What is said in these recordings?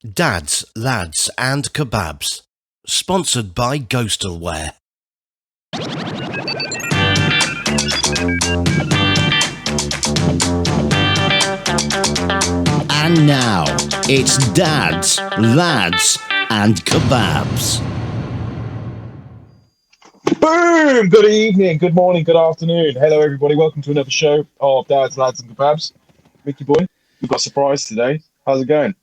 Dads, Lads and Kebabs. Sponsored by Ghostalware. And now, it's Dads, Lads and Kebabs. Boom! Good evening, good morning, good afternoon. Hello, everybody. Welcome to another show of Dads, Lads and Kebabs. Mickey boy, we've got a surprise today. How's it going?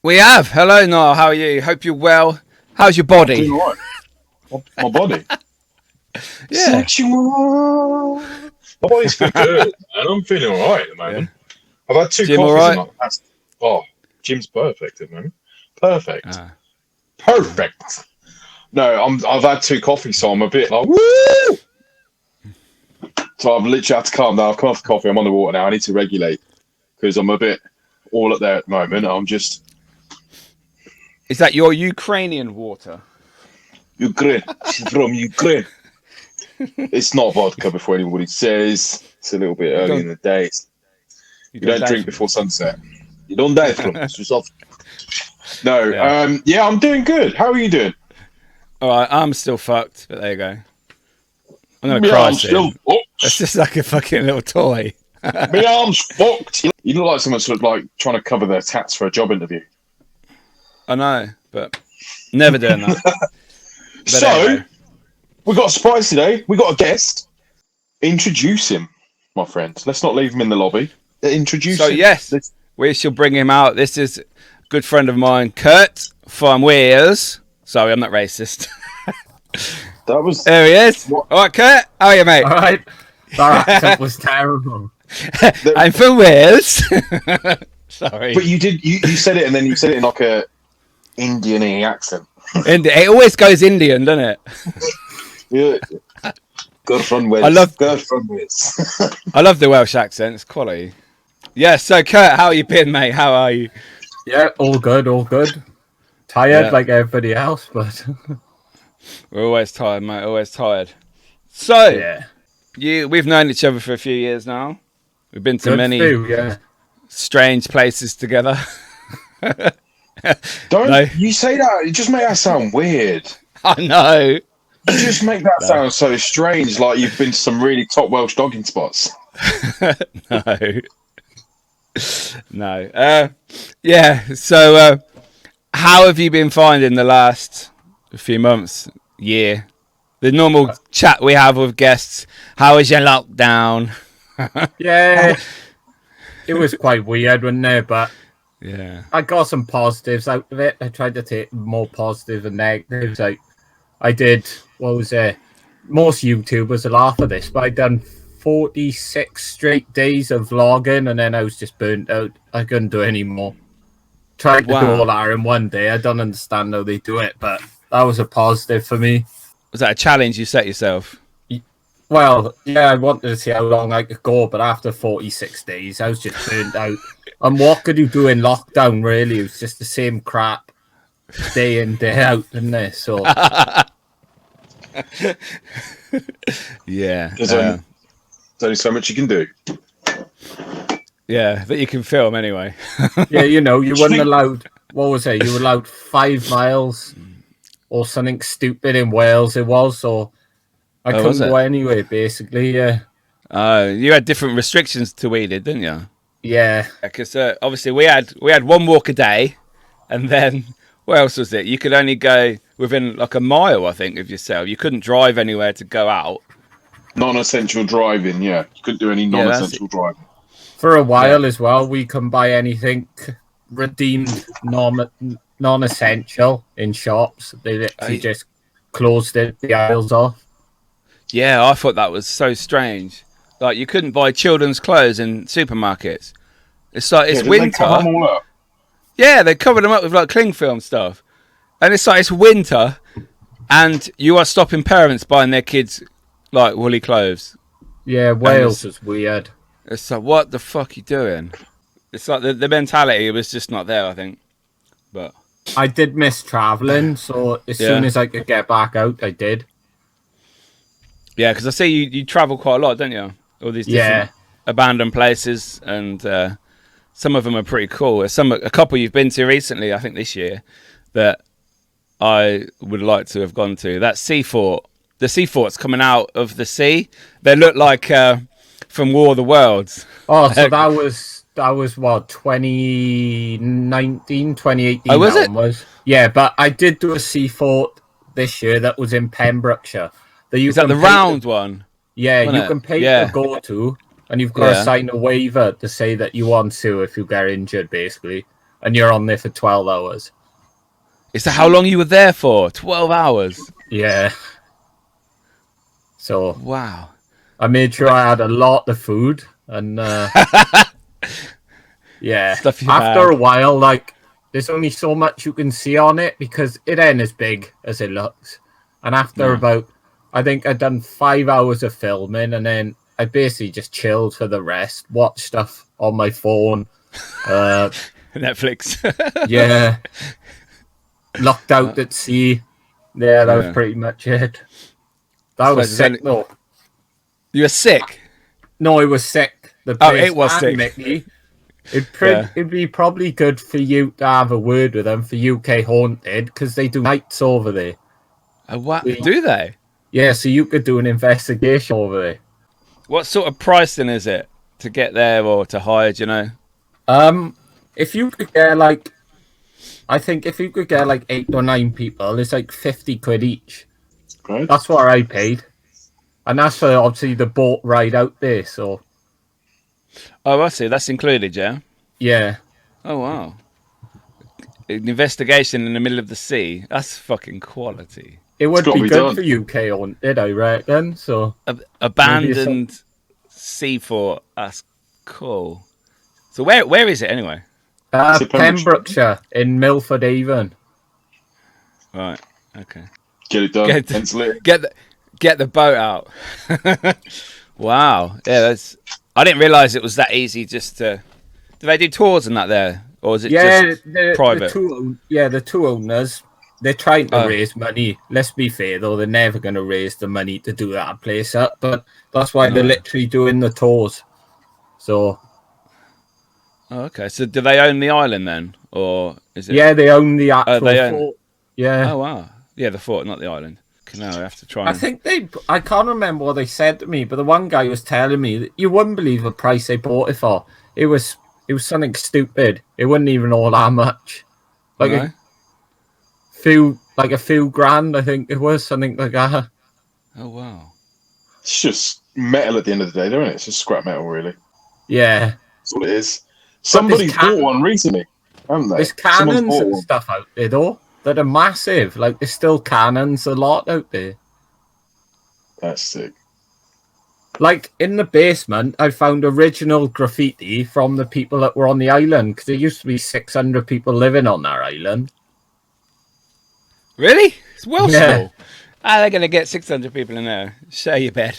We have. Hello, Niall. How are you? Hope you're well. How's your body? Doing all right. My body? Yeah. Sexual. My body's feeling good, and I'm feeling all right at the moment. Yeah. I've had two Gym coffees right? in my past. Oh, gym's perfect at the moment. Perfect. Ah. Perfect. No, I've had two coffees, so I'm a bit like, woo! So I've literally had to calm down. I've come off the coffee. I'm on the water now. I need to regulate because I'm a bit all up there at the moment. I'm just... Is that your Ukrainian water? Ukraine. She's from Ukraine. It's not vodka before anybody says. It's a little bit early in the day. You don't drink before sunset. You don't die from it. No. Yeah. I'm doing good. How are you doing? All right, I'm still fucked, but there you go. I'm going to cry I'm still fucked. It's just like a fucking little toy. My arm's fucked. You look like someone sort of like trying to cover their tats for a job interview. I know, but never doing that. So, anyway. We've got a surprise today. We've got a guest. Introduce him, my friend. Let's not leave him in the lobby. Introduce him. So, yes, we shall bring him out. This is a good friend of mine, Kurt from Wales. Sorry, I'm not racist. There he is. What? All right, Kurt. How are you, mate? All right. That accent was terrible. I'm from Wales. Sorry. But you said it, and then you said it in like a Indian-y accent. It always goes Indian, doesn't it? Yeah. Good from Wales. I love the Welsh accent. It's quality. Yeah, so Kurt, how you been, mate? How are you? Yeah, all good, all good. Tired like everybody else, but... We're always tired, mate. Always tired. So, we've known each other for a few years now. We've been to many strange places together. You say that? You just make that sound weird. I know. You just make that sound so strange, like you've been to some really top Welsh dogging spots. No. Yeah. So, how have you been finding the last few months, year? The normal chat we have with guests. How was your lockdown? Yeah, it was quite weird, wasn't it? But yeah, I got some positives out of it. I tried to take more positive and negatives. I did, what was it? Most YouTubers will laugh at this, but I done 46 straight days of vlogging, and then I was just burnt out. I couldn't do it anymore. Tried to do all that in one day. I don't understand how they do it, but that was a positive for me. Was that a challenge you set yourself? Well, yeah, I wanted to see how long I could go, but after 46 days, I was just burnt out. And what could you do in lockdown, really? It was just the same crap day in, day out, isn't it? So... yeah. There's only so much you can do. Yeah, that you can film anyway. Yeah, you weren't allowed... What was it? You were allowed 5 miles or something stupid in Wales, it was, so... I couldn't go anyway, basically, yeah. You had different restrictions to we did, didn't you? Yeah. Because obviously we had 1 walk a day, and then what else was it? You could only go within like a mile, I think, of yourself. You couldn't drive anywhere to go out. Non-essential driving, yeah. You couldn't do any non-essential driving. For a while as well, we couldn't buy anything redeemed non-essential in shops. They literally just closed the aisles off. Yeah, I thought that was so strange. Like, you couldn't buy children's clothes in supermarkets. It's like, it's winter. They cover them all up? Yeah, they covered them up with like cling film stuff. And it's like, it's winter, and you are stopping parents buying their kids like woolly clothes. Yeah, Wales is weird. It's like, what the fuck are you doing? It's like the mentality was just not there, I think. But I did miss travelling, so as soon as I could get back out, I did. Yeah, because I see you travel quite a lot, don't you? All these different abandoned places and some of them are pretty cool. There's a couple you've been to recently, I think this year, that I would like to have gone to. That sea fort. The sea fort's coming out of the sea. They look like from War of the Worlds. Oh, so that was what, 2019, 2018? Oh, was it? Yeah, but I did do a sea fort this year that was in Pembrokeshire. Is that the round one? Yeah, you can pay to go to, and you've got to sign a waiver to say that you want to if you get injured, basically, and you're on there for 12 hours. Is that how long you were there for? 12 hours? Yeah. So wow. I made sure I had a lot of food, and yeah. After a while, like, there's only so much you can see on it because it ain't as big as it looks. And after about, I think I'd done 5 hours of filming, and then I basically just chilled for the rest, watched stuff on my phone. Netflix. Yeah. Locked out at sea. Yeah, that was pretty much it. That was sick, though. You were sick? No, it was sick. It was sick. Mickey, it'd be probably good for you to have a word with them for UK Haunted, because they do nights over there. What? Do they? Yeah, so you could do an investigation over there. What sort of pricing is it to get there or to hire, do you know? If you could get like, I think if you could get like 8 or 9 people, it's like 50 quid each. Right. That's what I paid. And that's for obviously the boat ride out there, so. Oh, I see. That's included, yeah? Yeah. Oh, wow. An investigation in the middle of the sea. That's fucking quality. It would be good for UK Haunted, I reckon. So abandoned sea fort. That's cool. So where is it anyway? Pembrokeshire in Milford Haven. Right. Okay. Get it done. Get the boat out. Wow. Yeah, I didn't realise it was that easy. Just to. Do they do tours and that there, or is it just private? The two owners. They're trying to raise money. Let's be fair, though, they're never going to raise the money to do that place up. But that's why they're literally doing the tours. So. Oh, okay. So do they own the island then, or is it? Yeah, they own the actual fort. Yeah. Oh wow. Yeah, the fort, not the island. No, I have to try. I think I can't remember what they said to me, but the one guy was telling me that you wouldn't believe the price they bought it for. It was something stupid. It wasn't even all that much. Like a few grand, I think it was, something like that. Oh wow. It's just metal at the end of the day, don't it? It's just scrap metal, really. Yeah. That's what it is. Somebody's bought one recently, haven't they? There's cannons and stuff out there, though, that are massive. Like, there's still cannons a lot out there. That's sick. Like, in the basement, I found original graffiti from the people that were on the island, because there used to be 600 people living on that island. Really? It's well small. How are they going to get 600 people in there? Share your bed.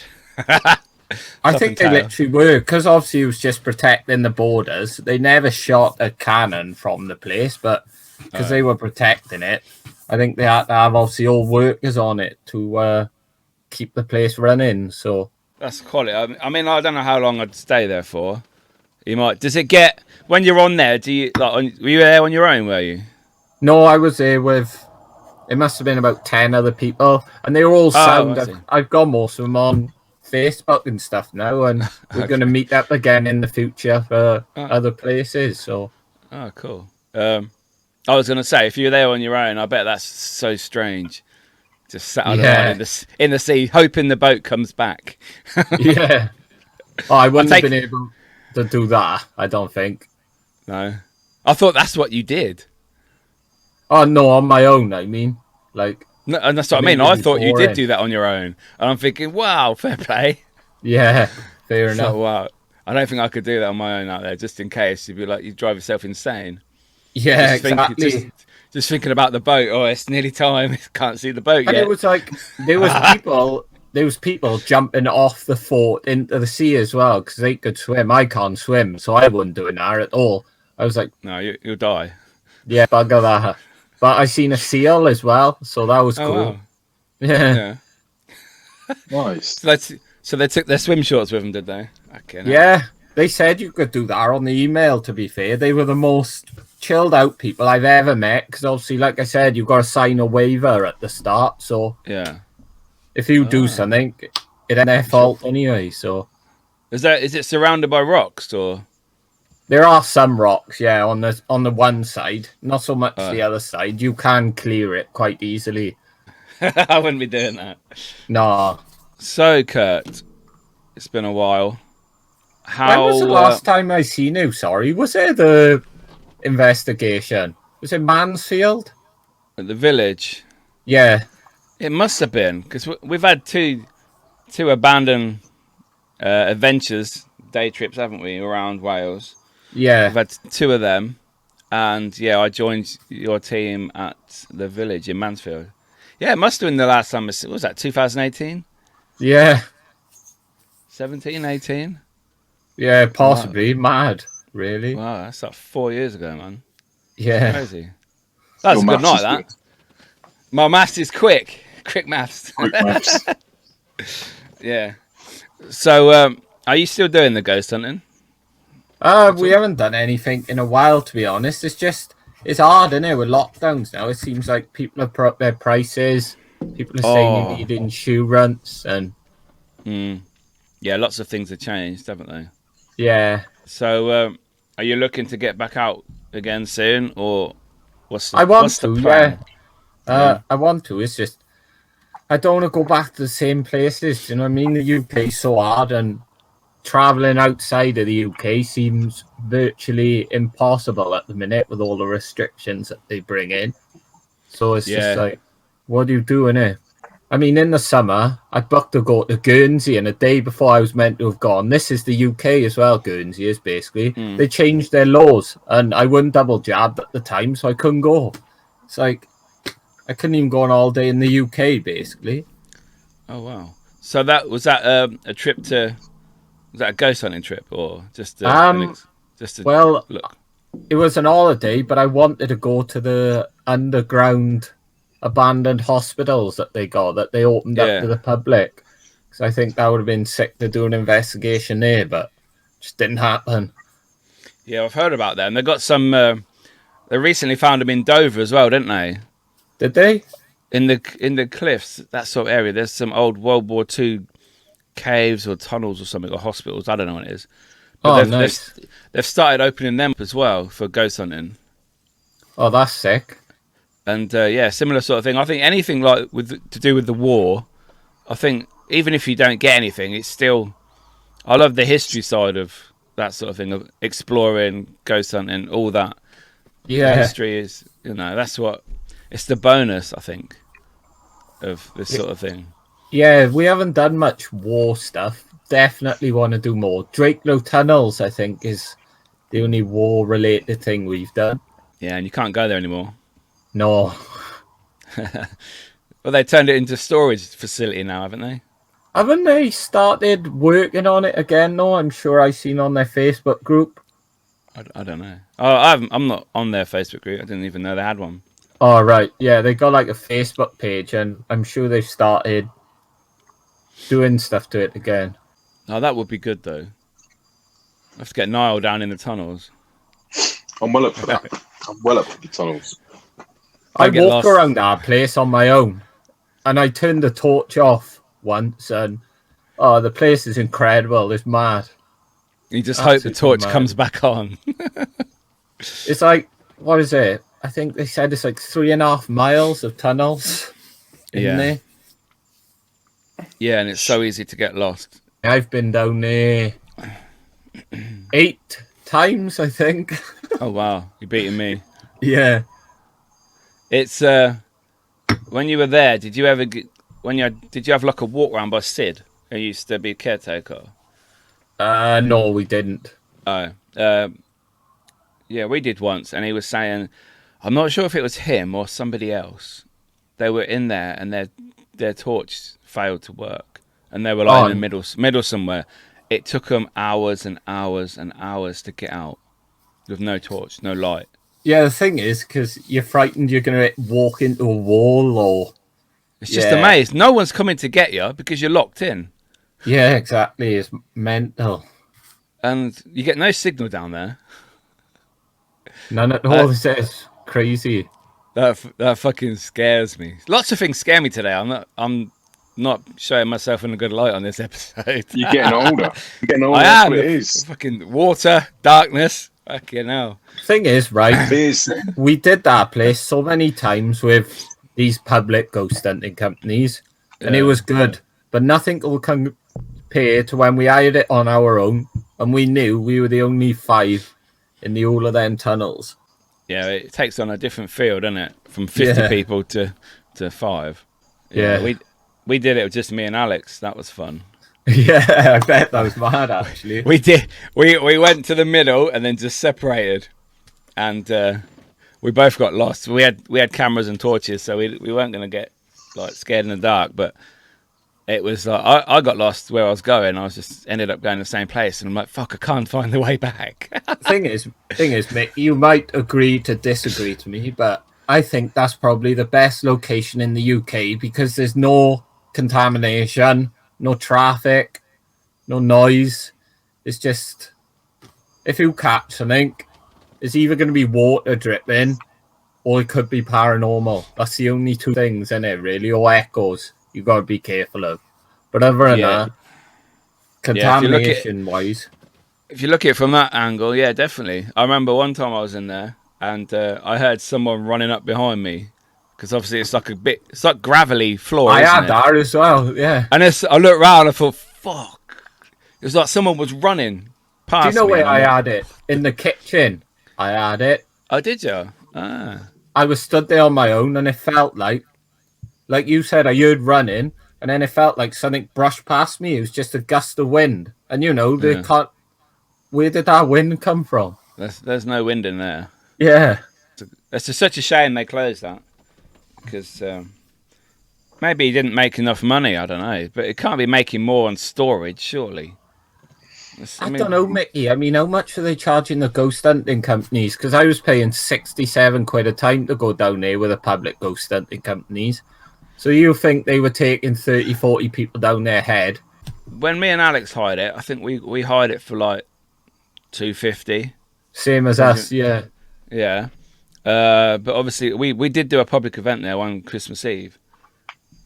I think they literally were, because obviously it was just protecting the borders. They never shot a cannon from the place, but because they were protecting it, I think they had to have obviously all workers on it to keep the place running. So that's quality. I mean, I don't know how long I'd stay there for. You might. Does it get when you're on there? Do you were you there on your own? Were you? No, I was there with. It must have been about 10 other people, and they were all sound. I've got most of them on Facebook and stuff now, and we're going to meet up again in the future for other places. So. Oh, cool. I was going to say, if you're there on your own, I bet that's so strange. Just sat on in the sea, hoping the boat comes back. Yeah. Oh, I wouldn't have been able to do that, I don't think. No. I thought that's what you did. Oh, no, on my own, I mean. Like. No, and that's what I mean. I thought you did do that on your own. And I'm thinking, wow, fair play. Yeah, fair enough. So, wow. I don't think I could do that on my own out there, just in case. You'd be like, you drive yourself insane. Yeah, exactly. Just thinking about the boat. Oh, it's nearly time. Can't see the boat yet. And it was like there was people jumping off the fort into the sea as well because they could swim. I can't swim, so I wouldn't do it now at all. I was like, no, you'll die. Yeah, bugger that. But I seen a seal as well, so that was cool. Wow. Yeah. Nice. So they took their swim shorts with them, did they? Okay. Yeah. They said you could do that on the email, to be fair. They were the most chilled out people I've ever met. Because obviously, like I said, you've got to sign a waiver at the start. So Yeah. if you do something, it ain't their fault anyway. So is it surrounded by rocks or? there are some rocks, yeah, on the one side. Not so much the other side. You can clear it quite easily. I wouldn't be doing that. No. So, Kurt, it's been a while. When was the last time I seen you? Sorry, was it the investigation? Was it Mansfield? At the village? Yeah. It must have been, because we've had two abandoned adventures, day trips, haven't we, around Wales? Yeah. We've had 2 of them. And, yeah, I joined your team at the village in Mansfield. Yeah, it must have been the last time. What was that, 2018? Yeah. 17, 18? Yeah, possibly. Wow. Mad, really. Wow, that's like 4 years ago, man. Yeah. Crazy. That's a good night, that. Good. My maths is quick. Quick maths. Quick maths. Yeah. So, are you still doing the ghost hunting? We haven't done anything in a while, to be honest. It's hard, isn't it, with lockdowns now. It seems like people have put up their prices. People are saying you need insurance and... Yeah, lots of things have changed, haven't they? Yeah. So, are you looking to get back out again soon, or what's the plan? Yeah. I want to. It's just I don't want to go back to the same places. You know what I mean? The UK's so hard, and traveling outside of the UK seems virtually impossible at the minute with all the restrictions that they bring in. So it's just like, what do you do in it? I mean, in the summer, I booked to go to Guernsey, and a day before I was meant to have gone. This is the UK as well, Guernsey is basically. They changed their laws, and I wasn't double jabbed at the time, so I couldn't go. It's like, I couldn't even go on all day in the UK, basically. Oh, wow. So was that a trip to... Was that a ghost hunting trip, or just well, look? It was an holiday, but I wanted to go to the underground abandoned hospitals that they opened up to the public, because I think that would have been sick to do an investigation there, but just didn't happen. Yeah, I've heard about them. They got some. They recently found them in Dover as well, didn't they? Did they? In the cliffs, that sort of area. There's some old World War II caves or tunnels or something, or hospitals. I don't know what it is. But nice. They've started opening them as well for ghost hunting. Oh, that's sick. And similar sort of thing. I think anything like to do with the war, I think even if you don't get anything, it's still... I love the history side of that sort of thing, of exploring, ghost hunting, all that. Yeah. The history is, that's what... It's the bonus, I think, of this sort of thing. Yeah, we haven't done much war stuff. Definitely want to do more. Drakelow Tunnels, I think, is the only war-related thing we've done. Yeah, and you can't go there anymore. No. Well, they turned it into a storage facility now, haven't they? Haven't they started working on it again, though? I'm sure I've seen on their Facebook group. I don't know. I'm not on their Facebook group. I didn't even know they had one. Oh, right. Yeah, they got like a Facebook page, and I'm sure they've started doing stuff to it again. Oh, that would be good, though. Let's get Niall down in the tunnels. I'm well up for that. I'm well up for the tunnels. I walk around our place on my own, and I turned the torch off once, and the place is incredible. It's mad. You just hope the torch comes back on. It's like, what is it? I think they said it's like 3.5 miles of tunnels in there. Yeah, and it's so easy to get lost. I've been down there 8 times, I think. Oh wow, you're beating me. Yeah. It's when you were there, did you have like a walk around by Sid, who used to be a caretaker? No, we didn't. Oh. Yeah, we did once, and he was saying, I'm not sure if it was him or somebody else. They were in there, and their torch failed to work, and they were like in the middle somewhere. It took them hours and hours and hours to get out with no torch, no light. Yeah, the thing is, because you're frightened you're going to walk into a wall, or... It's just a maze. No one's coming to get you because you're locked in. Yeah, exactly. It's mental. and you get no signal down there. None at all. This is crazy. That fucking scares me. Lots of things scare me today. I'm not showing myself in a good light on this episode. You're getting older. You're getting older. I That's am. what it is. Fucking water, darkness. Fucking hell. Thing is, right? Fierce. We did that place so many times with these public ghost hunting companies, and it was good. But nothing will compare to when we hired it on our own, and we knew we were the only 5 in the whole of them tunnels. Yeah, it takes on a different feel, doesn't it? From 50 people to 5. Yeah. We did it with just me and Alex. That was fun. Yeah, I bet that was mad, actually. We did. We went to the middle and then just separated, and we both got lost. We had cameras and torches, so we weren't going to get like scared in the dark. But it was like I got lost where I was going. I was just ended up going to the same place, and I'm like, fuck, I can't find the way back. thing is, mate, you might agree to disagree to me, but I think that's probably the best location in the UK because there's no contamination, no traffic, no noise. It's just, if you catch something, it's either going to be water dripping or it could be paranormal. That's the only 2 things in it, really, or echoes you got to be careful of. But other than that, contamination-wise... If you look at it from that angle, yeah, definitely. I remember one time I was in there and I heard someone running up behind me because obviously it's like gravelly floor. I had that as well, yeah. And I looked around and I thought, fuck. It was like someone was running past me. Do you know where I had it? In the kitchen. I had it. Oh, did you? Ah. I was stood there on my own and it felt like you said, I heard running and then it felt like something brushed past me. It was just a gust of wind. And they can't... Where did that wind come from? There's no wind in there. Yeah. It's just such a shame they closed that. Because maybe he didn't make enough money, I don't know. But it can't be making more on storage, surely. I don't know, Mickey. I mean, how much are they charging the ghost hunting companies? Because I was paying 67 quid a time to go down there with the public ghost hunting companies. So you think they were taking 30, 40 people down their head? When me and Alex hired it, I think we hired it for like $250. Same as us, yeah. Yeah. But obviously we did do a public event there one Christmas Eve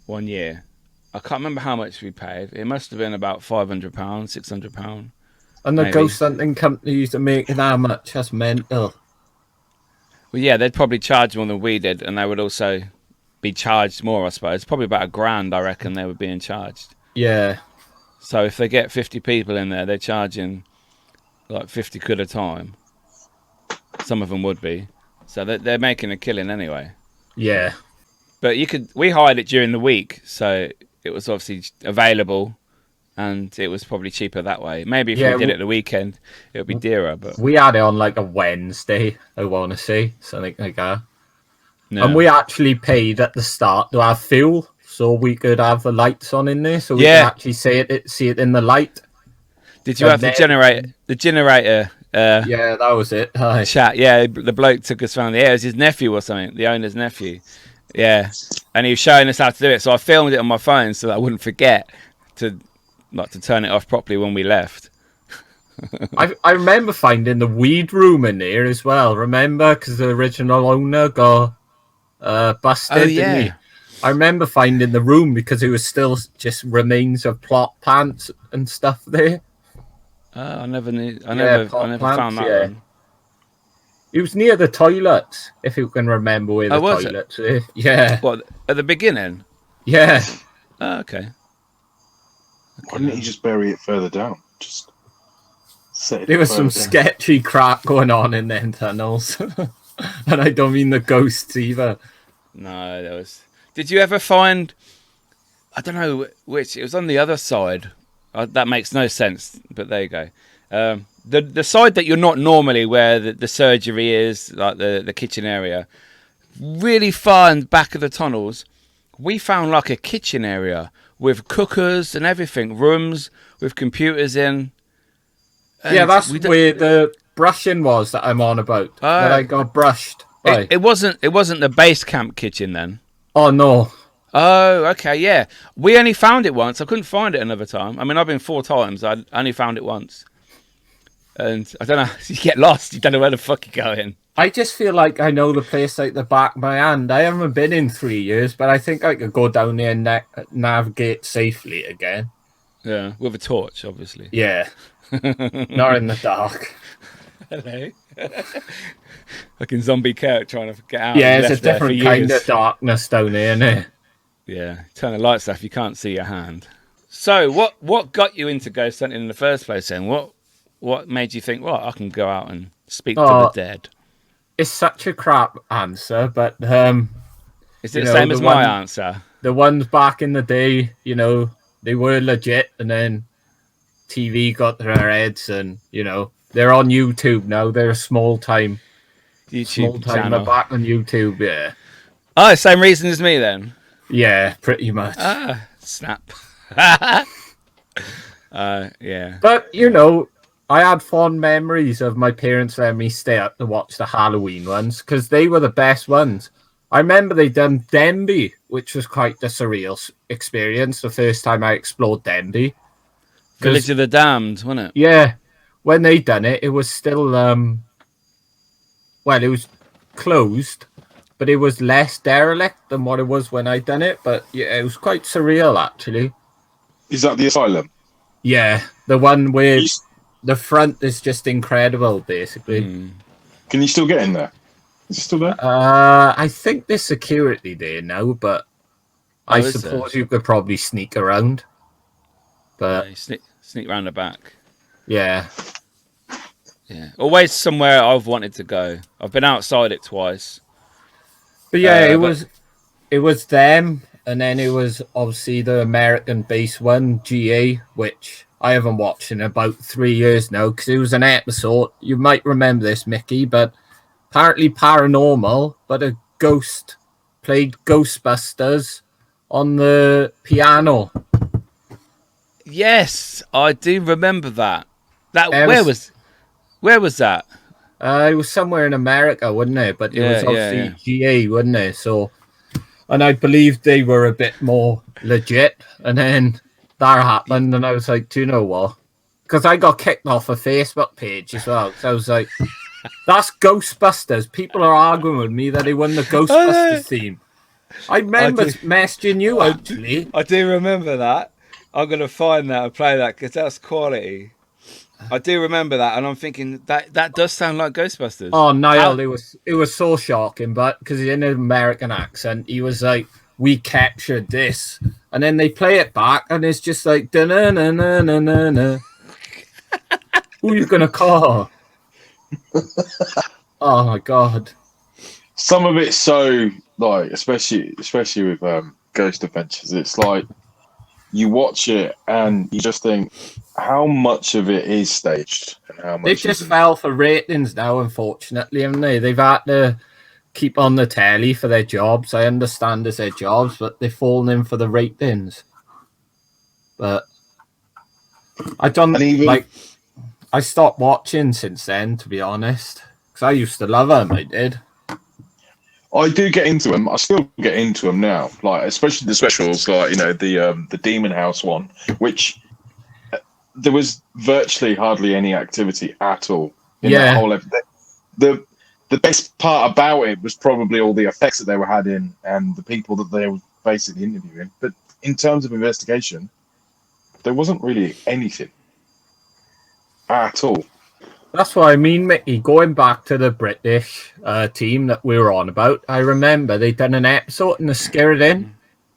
one year. I can't remember how much we paid. It must have been about £500, £600. And the ghost hunting companies are making how much? That's mental. Well, yeah, they'd probably charge more than we did, and they would also be charged more, I suppose. Probably about £1,000, I reckon, they were being charged. Yeah. So if they get 50 people in there, they're charging like 50 quid a time. Some of them would be. So they're making a killing anyway. Yeah. But we hired it during the week, so it was obviously available, and it was probably cheaper that way. Maybe if we did it the weekend, it would be dearer. But we had it on like a Wednesday, I want to say, something like that. No. And we actually paid at the start to have fuel, so we could have the lights on in there, so we could actually see it in the light. Did you have the generator? Yeah, that was it. Chat. Yeah, the bloke took us around the air. It was his nephew or something, the owner's nephew. Yeah, and he was showing us how to do it. So I filmed it on my phone so that I wouldn't forget to turn it off properly when we left. I remember finding the weed room in there as well. Remember, because the original owner got busted. Oh yeah. Didn't he? I remember finding the room because it was still just remains of plot plants and stuff there. I never knew. I never found that one. It was near the toilets, if you can remember where the toilets were. Yeah. What, at the beginning? Yeah. Oh, okay. Why didn't you just bury it further down? Just set it. There was some sketchy crap going on in them tunnels. And I don't mean the ghosts either. No, there was... Did you ever find... I don't know which... It was on the other side. That makes no sense, but there you go. The side that you're not normally, where the surgery is, like the kitchen area, really far in the back of the tunnels, we found like a kitchen area with cookers and everything, rooms with computers in. Yeah, that's where the brushing was that I'm on about. That I got brushed by. It wasn't the base camp kitchen then. Oh no. Oh, okay, yeah. We only found it once. I couldn't find it another time. I mean, I've been 4 times. I only found it once. And I don't know, you get lost. You don't know where the fuck you're going. I just feel like I know the place like the back of my hand. I haven't been in 3 years, but I think I could go down there and navigate safely again. Yeah, with a torch, obviously. Yeah. Not in the dark. Hello. Like in Zombie Kirk trying to get out. Yeah, it's a different kind of darkness down there, isn't it? Yeah, turn the lights off, you can't see your hand. So, what got you into ghost hunting in the first place then? What made you think, well, I can go out and speak to the dead? It's such a crap answer, but is it the same as my answer? The ones back in the day, you know, they were legit, and then TV got to their heads, and you know, they're on YouTube now. They're a small time channel. They're back on YouTube, yeah. Oh, same reason as me then. Yeah, pretty much. Snap. Yeah. But you know, I had fond memories of my parents letting me stay up to watch the Halloween ones because they were the best ones. I remember they done Denby, which was quite a surreal experience. The first time I explored Denby. Village of the Damned, wasn't it? Yeah. When they done it, it was still, well, it was closed, but it was less derelict than what it was when I done it. But yeah, it was quite surreal, actually. Is that the asylum? Yeah, the one where the front is just incredible, basically. Can you still get in there? Is it still there? I think there's security there now, but I suppose you could probably sneak around. But sneak around the back. Yeah. Yeah. Always somewhere I've wanted to go. I've been outside it twice. But yeah, it was them, and then it was obviously the American-based one, GA, which I haven't watched in about 3 years now because it was an episode. You might remember this, Mickey, but apparently paranormal, but a ghost played Ghostbusters on the piano. Yes, I do remember that. Where was that? It was somewhere in America, wasn't it? But it was obviously GA, wasn't it? So, and I believe they were a bit more legit. And then that happened, and I was like, do you know what? Because I got kicked off a Facebook page as well. So I was like, that's Ghostbusters. People are arguing with me that they won the Ghostbusters theme. I remember messaging you, actually. I do remember that. I'm going to find that and play that because that's quality. I do remember that, and I'm thinking that does sound like Ghostbusters. Oh, Niall, it was so shocking, but because in an American accent, he was like, "We captured this," and then they play it back, and it's just like, "Da na na na na na na." Who are you gonna call? Oh my god! Some of it's so like, especially with Ghost Adventures, it's like you watch it and you just think, how much of it is staged and how much they've just fell for ratings now, unfortunately, haven't they? They've had to keep on the telly for their jobs. I understand it's their jobs, but they've fallen in for the ratings. But I don't I stopped watching since then, to be honest, because I used to love them. I did. I do get into them. I still get into them now, like especially the specials, like the Demon House one, which there was virtually hardly any activity at all in that whole episode. The best part about it was probably all the effects that they were having and the people that they were basically interviewing. But in terms of investigation, there wasn't really anything at all. That's what I mean, Mickey. Going back to the British team that we were on about, I remember they done an episode in the Skirridin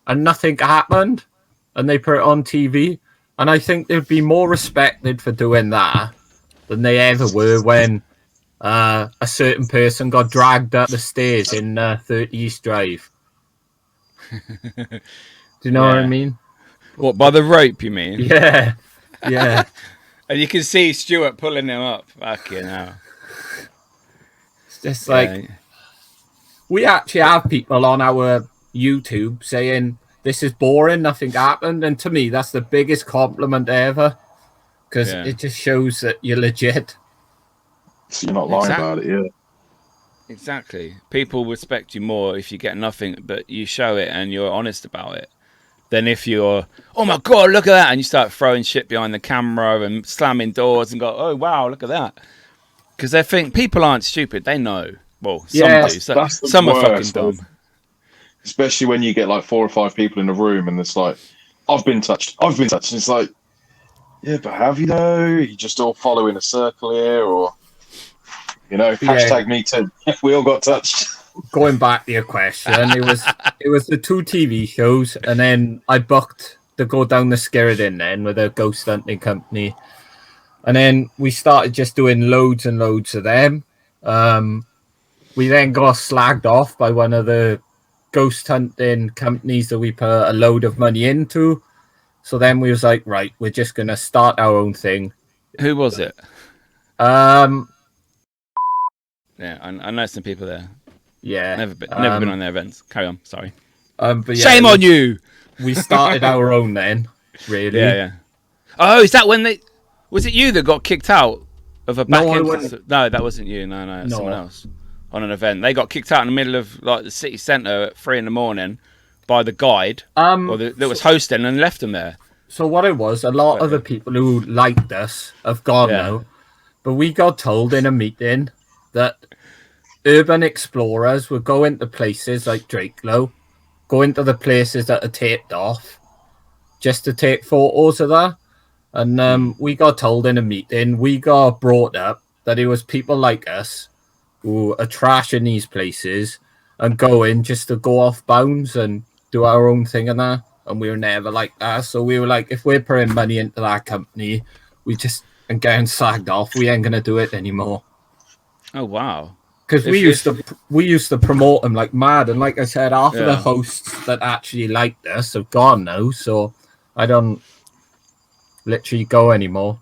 and nothing happened, and they put it on TV. And I think they'd be more respected for doing that than they ever were when a certain person got dragged up the stairs in 30 East Drive. Do you know what I mean? What, by the rope, you mean? Yeah. Yeah. And you can see Stuart pulling him up. Fucking hell. It's just like, we actually have people on our YouTube saying, this is boring, nothing happened. And to me, that's the biggest compliment ever. Because it just shows that you're legit. So you're not lying about it, yeah. Exactly. People respect you more if you get nothing, but you show it and you're honest about it. than if you're, oh my God, look at that, and you start throwing shit behind the camera and slamming doors and go, oh wow, look at that. Because they think people aren't stupid. They know. Well, some Yeah, do. That's the Some are fucking worst, dumb. especially when you get like 4 or 5 people in a room and it's like, I've been touched. And it's like, yeah, but have you though? You just all follow in a circle here, or hashtag me too. We all got touched. Going back to your question, it was the 2 TV shows, and then I booked to go down the Skirridin then with a ghost hunting company, and then we started just doing loads and loads of them. We then got slagged off by one of the ghost hunting companies that we put a load of money into. So then we was like, right, we're just gonna start our own thing. Who was it? Yeah, I know some people there. yeah. Never been on their events. Carry on. Sorry. But yeah, Shame on you. We started our own then, really. Yeah. Oh, is that when was it you that got kicked out of a back entrance? No, that wasn't you. No, someone else on an event. They got kicked out in the middle of like the city centre at 3 a.m. by the guide that was hosting and left them there. So what it was, a lot of the people who liked us have gone now, but we got told in a meeting that urban explorers would go into places like Drakelow, go into the places that are taped off, just to take photos of that. And we got told in a meeting, we got brought up that it was people like us who are trashing these places and going just to go off bounds and do our own thing and that. And we were never like that. So we were like, if we're putting money into that company, and getting slagged off, we ain't gonna do it anymore. Oh wow! Because we used to promote them like mad, and like I said, half of the hosts that actually liked us have gone now, so I don't literally go anymore.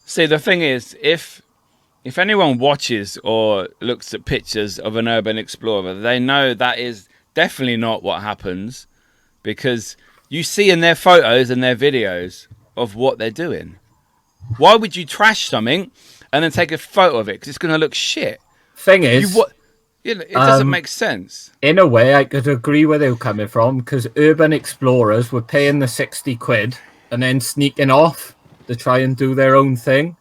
See, the thing is, if anyone watches or looks at pictures of an urban explorer, they know that is definitely not what happens, because you see in their photos and their videos of what they're doing. Why would you trash something and then take a photo of it? Because it's going to look shit. Thing is, it doesn't make sense. In a way, I could agree where they were coming from, because urban explorers were paying the 60 quid and then sneaking off to try and do their own thing.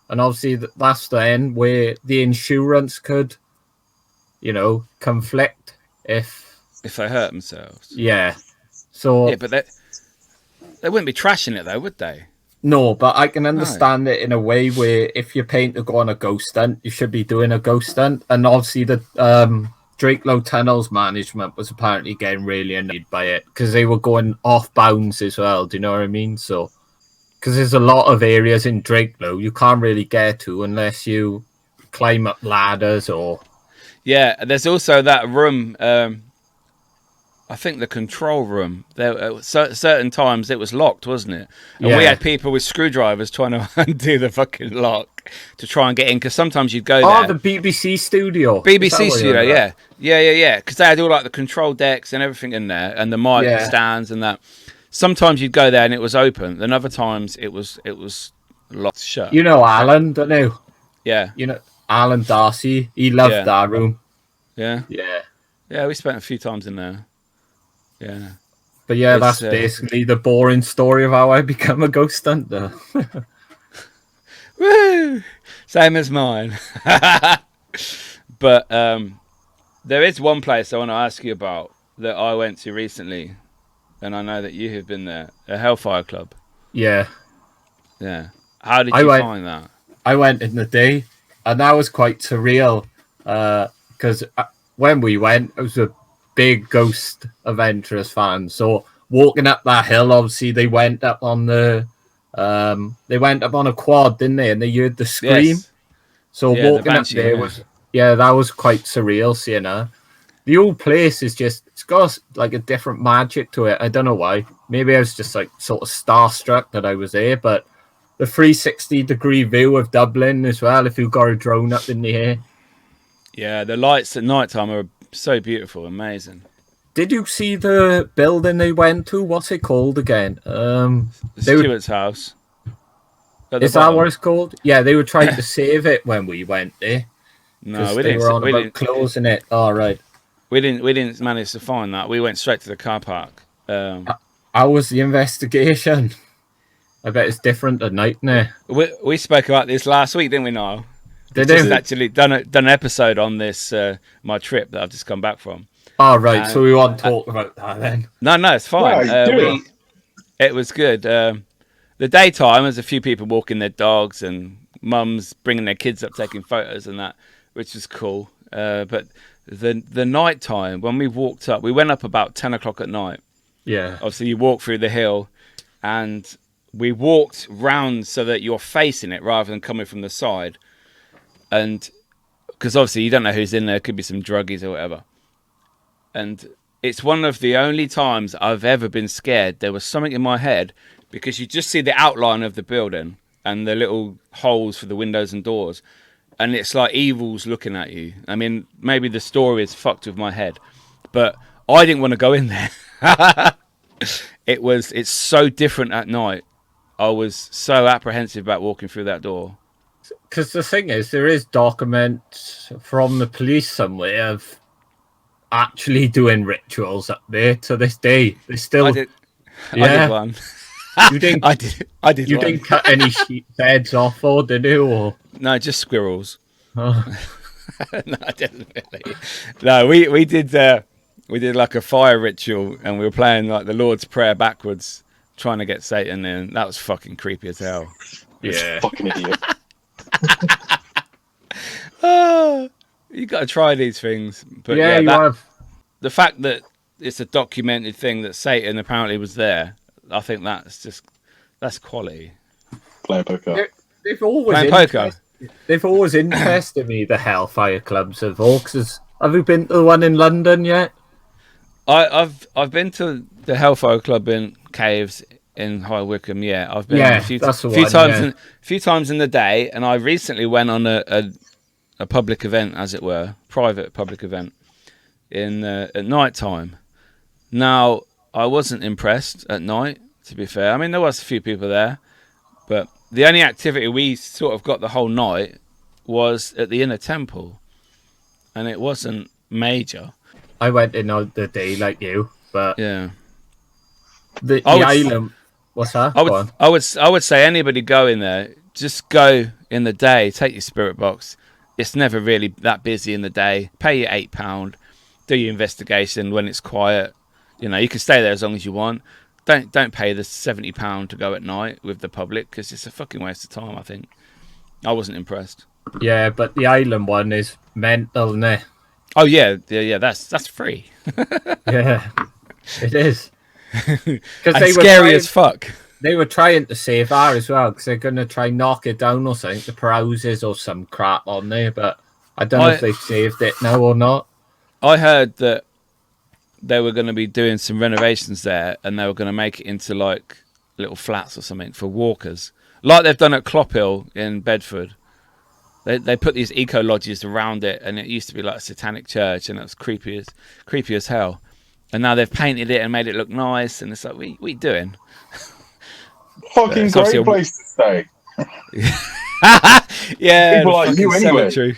And obviously, that's then where the insurance could, conflict if they hurt themselves. Yeah. So yeah, but they wouldn't be trashing it though, would they? No, but I can understand it in a way where if you're paying to go on a ghost hunt, you should be doing a ghost hunt. And obviously the Drakelow Tunnels management was apparently getting really annoyed by it because they were going off bounds as well. Do you know what I mean? So, because there's a lot of areas in Drakelow you can't really get to unless you climb up ladders or... Yeah, there's also that room... I think the control room, there certain times it was locked, wasn't it? And we had people with screwdrivers trying to undo the fucking lock to try and get in, because sometimes you'd go there. Oh, the BBC studio. BBC studio, yeah. Because they had all like the control decks and everything in there, and the mic stands and that. Sometimes you'd go there and it was open, and other times it was locked shut. You know Alan, don't you? Yeah. You know Alan Darcy. He loved that room. Yeah. Yeah. Yeah, we spent a few times in there. Yeah. But yeah, that's basically the boring story of how I become a ghost hunter. Woo! Same as mine. But there is one place I want to ask you about that I went to recently, and I know that you have been there, a Hellfire Club. Yeah. Yeah. How did you find that? I went in the day, and that was quite surreal, because when we went, it was a big Ghost Adventurous fan. So walking up that hill, obviously they went up on a quad, didn't they? And they heard the scream. Yes. So walking up there that was quite surreal seeing her. The old place is it's got like a different magic to it. I don't know why. Maybe I was just like sort of starstruck that I was there, but the 360-degree view of Dublin as well, if you've got a drone up in the air. Yeah, the lights at night time are so beautiful, amazing. Did you see the building they went to? What's it called again? The Stewart's house. Is that what it's called? Yeah, they were trying to save it when we went there. No, we didn't. Closing it. All right. We didn't manage to find that. We went straight to the car park. I How was the investigation? I bet it's different at night now. We spoke about this last week, didn't we, Niall? Did just you? actually done an episode on this, my trip that I've just come back from. Oh, right. So we won't talk about that then. No, it's fine. Yeah, it was good. The daytime, there's a few people walking their dogs and mums bringing their kids up, taking photos and that, which is cool. But the night time, when we walked up, we went up about 10 o'clock at night. Yeah. Obviously, you walk through the hill, and we walked round so that you're facing it rather than coming from the side. And because obviously you don't know who's in there, could be some druggies or whatever. And it's one of the only times I've ever been scared. There was something in my head because you just see the outline of the building and the little holes for the windows and doors. And it's like evil's looking at you. I mean, maybe the story is fucked with my head, but I didn't want to go in there. It's so different at night. I was so apprehensive about walking through that door. Because the thing is, there is documents from the police somewhere of actually doing rituals up there to this day. They still. I did one. You didn't. I did. You one. didn't cut any sheep's heads off, or did you? Or No, just squirrels. oh. No, I didn't really. No, we did like a fire ritual, and we were playing like the Lord's Prayer backwards, trying to get Satan in. That was fucking creepy as hell. Yeah. Fucking idiot. You got to try these things. But Yeah, you have. The fact that it's a documented thing that Satan apparently was there, I think that's quality. Playing poker. They've always Playing poker. They've always interested me, the Hellfire clubs of Vauxhall. Have you been to the one in London yet? I've been to the Hellfire Club in Caves in High Wycombe. Yeah, I've been a few times in the day, and I recently went on a public event, as it were, private public event at night time. Now, I wasn't impressed at night, to be fair. I mean, there was a few people there, but the only activity we sort of got the whole night was at the Inner Temple, and it wasn't major. I went in on the day like you, but Yeah. the island. What's that? I would say anybody go in there, just go in the day, take your spirit box. It's never really that busy in the day. Pay your £8, do your investigation when it's quiet. You know, you can stay there as long as you want. Don't pay the £70 to go at night with the public, because it's a fucking waste of time, I think. I wasn't impressed. Yeah, but the island one is mental, isn't it? Oh yeah, that's free. Yeah, it is. Because they scary as fuck. They were trying to save her as well, because they're going to try and knock it down or something, the houses or some crap on there. But I don't know if they've saved it now or not. I heard that they were going to be doing some renovations there, and they were going to make it into like little flats or something for walkers, like they've done at Clophill in Bedford. They put these eco lodges around it, and it used to be like a satanic church, and it was creepy as hell. And now they've painted it and made it look nice, and it's like, what are you doing? Fucking great place to stay. Yeah, people like you anyway. Cemetery.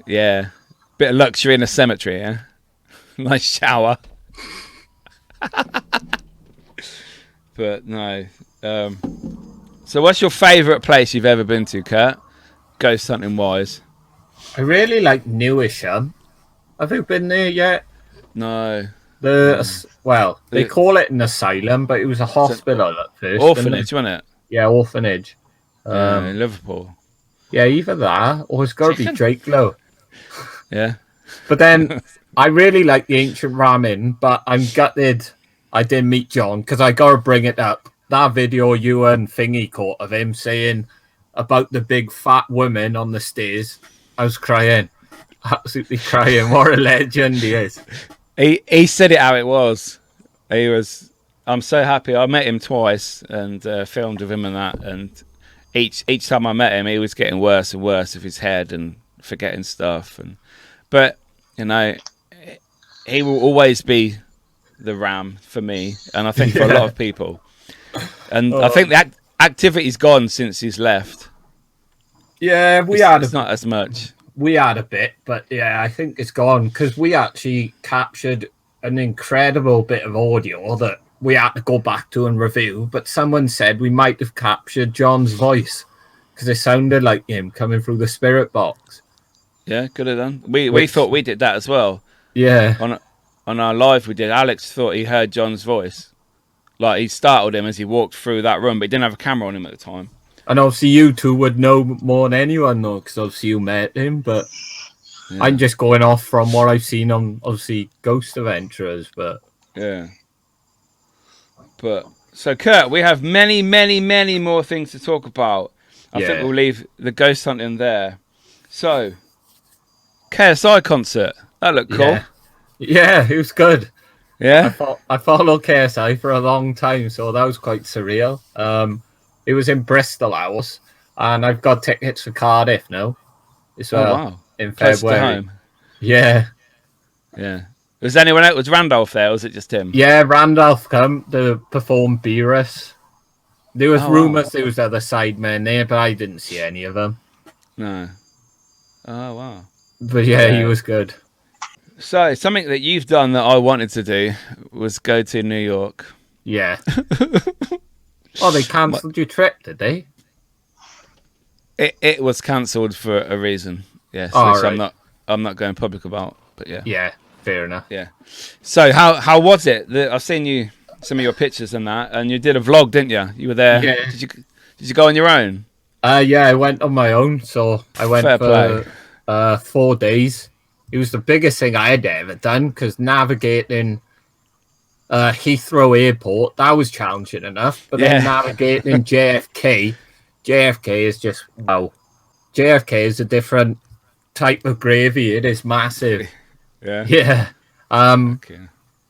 Yeah, bit of luxury in a cemetery. Yeah, nice shower. But no. So, what's your favourite place you've ever been to, Kurt? Ghost hunting wise. I really like Newisham. Have you been there yet? No. They call it an asylum, but it was a hospital at first. Orphanage, wasn't it? Yeah, orphanage. In Liverpool. Yeah, either that or it's got to be Drakelow. Yeah. But then I really like the ancient ramen, but I'm gutted I didn't meet John, because I got to bring it up. That video you and Thingy caught of him saying about the big fat woman on the stairs, I was crying. Absolutely crying. What a legend he is. He said it how it was. I'm so happy. I met him twice and filmed with him and that. And each time I met him, he was getting worse and worse with his head and forgetting stuff. But you know, he will always be the Ram for me, and I think for a lot of people. And I think the activity's gone since he's left. Yeah, it's not as much. We had a bit, but yeah, I think it's gone, because we actually captured an incredible bit of audio that we had to go back to and review, but someone said we might have captured John's voice because it sounded like him coming through the spirit box. Yeah, could have done. We thought we did that as well. Yeah. On our live we did. Alex thought he heard John's voice. Like, he startled him as he walked through that room, but he didn't have a camera on him at the time. And obviously you two would know more than anyone, though, because obviously you met him, but yeah. I'm just going off from what I've seen on, obviously, Ghost Adventurers, but... Yeah. But, so Kurt, we have many, many, many more things to talk about. I think we'll leave the ghost hunting there. So, KSI concert. That looked cool. Yeah, it was good. Yeah? I followed KSI for a long time, so that was quite surreal. It was in Bristol hours, and I've got tickets for Cardiff now. As well, wow. In Close February. to home. Yeah. Yeah. Was anyone else? Was Randolph there, or was it just him? Yeah, Randolph come to perform Beerus. There was rumours there was other sidemen there, but I didn't see any of them. No. Oh, wow. But yeah, he was good. So, something that you've done that I wanted to do was go to New York. Yeah. Oh, they cancelled your trip, did they? It was cancelled for a reason. Yes, which right. I'm not going public about. But yeah. Yeah, fair enough. Yeah. So how was it? I've seen some of your pictures and that, and you did a vlog, didn't you? You were there. Yeah. Did you go on your own? Yeah, I went on my own. So I went for 4 days. It was the biggest thing I had ever done because navigating Heathrow Airport, that was challenging enough. But then navigating JFK is just, wow. JFK is a different type of gravy. It is massive. Yeah. Yeah. Okay.